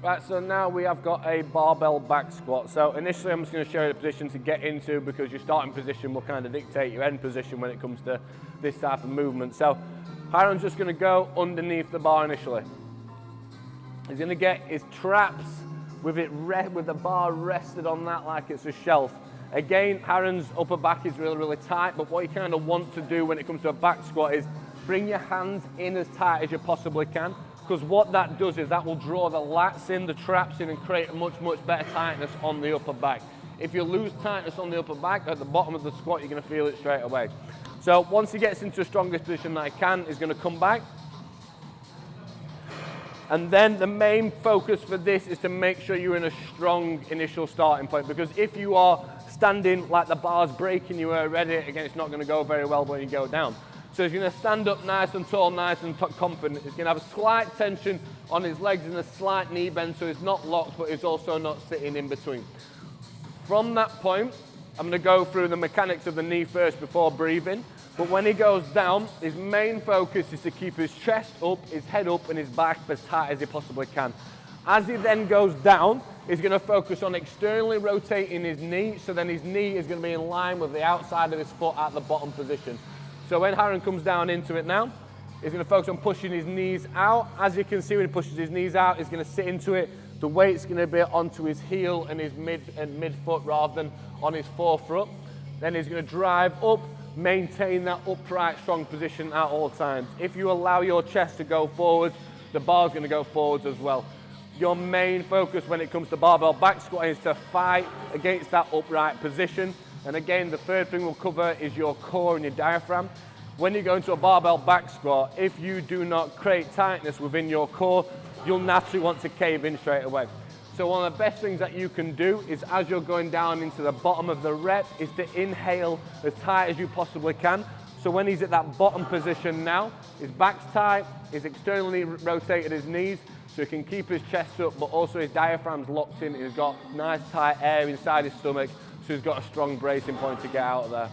Right, so now we have got a barbell back squat. So initially I'm just going to show you the position to get into, because your starting position will kind of dictate your end position when it comes to this type of movement. So Hiram's just going to go underneath the bar initially. He's going to get his traps with the bar rested on that like it's a shelf. Again, Hiram's upper back is really, really tight, but what you kind of want to do when it comes to a back squat is bring your hands in as tight as you possibly can, because what that does is that will draw the lats in, the traps in, and create a much, much better tightness on the upper back. If you lose tightness on the upper back, at the bottom of the squat, you're going to feel it straight away. So once he gets into the strongest position that he can, he's going to come back. And then the main focus for this is to make sure you're in a strong initial starting point, because if you are standing like the bar's breaking you already, again, it's not going to go very well when you go down. So he's going to stand up nice and tall, nice and confident. He's going to have a slight tension on his legs and a slight knee bend, so he's not locked, but he's also not sitting in between. From that point, I'm going to go through the mechanics of the knee first before breathing. But when he goes down, his main focus is to keep his chest up, his head up, and his back as tight as he possibly can. As he then goes down, he's going to focus on externally rotating his knee, so then his knee is going to be in line with the outside of his foot at the bottom position. So when Hiram comes down into it now, he's going to focus on pushing his knees out. As you can see, when he pushes his knees out, he's going to sit into it. The weight's going to be onto his heel and his mid foot rather than on his forefoot. Then he's going to drive up, maintain that upright, strong position at all times. If you allow your chest to go forwards, the bar's going to go forwards as well. Your main focus when it comes to barbell back squat is to fight against that upright position. And again, the third thing we'll cover is your core and your diaphragm. When you go into a barbell back squat, if you do not create tightness within your core, you'll naturally want to cave in straight away. So one of the best things that you can do is, as you're going down into the bottom of the rep, is to inhale as tight as you possibly can. So when he's at that bottom position now, his back's tight, he's externally rotated his knees, so he can keep his chest up, but also his diaphragm's locked in. He's got nice tight air inside his stomach, so he's got a strong bracing point to get out of there.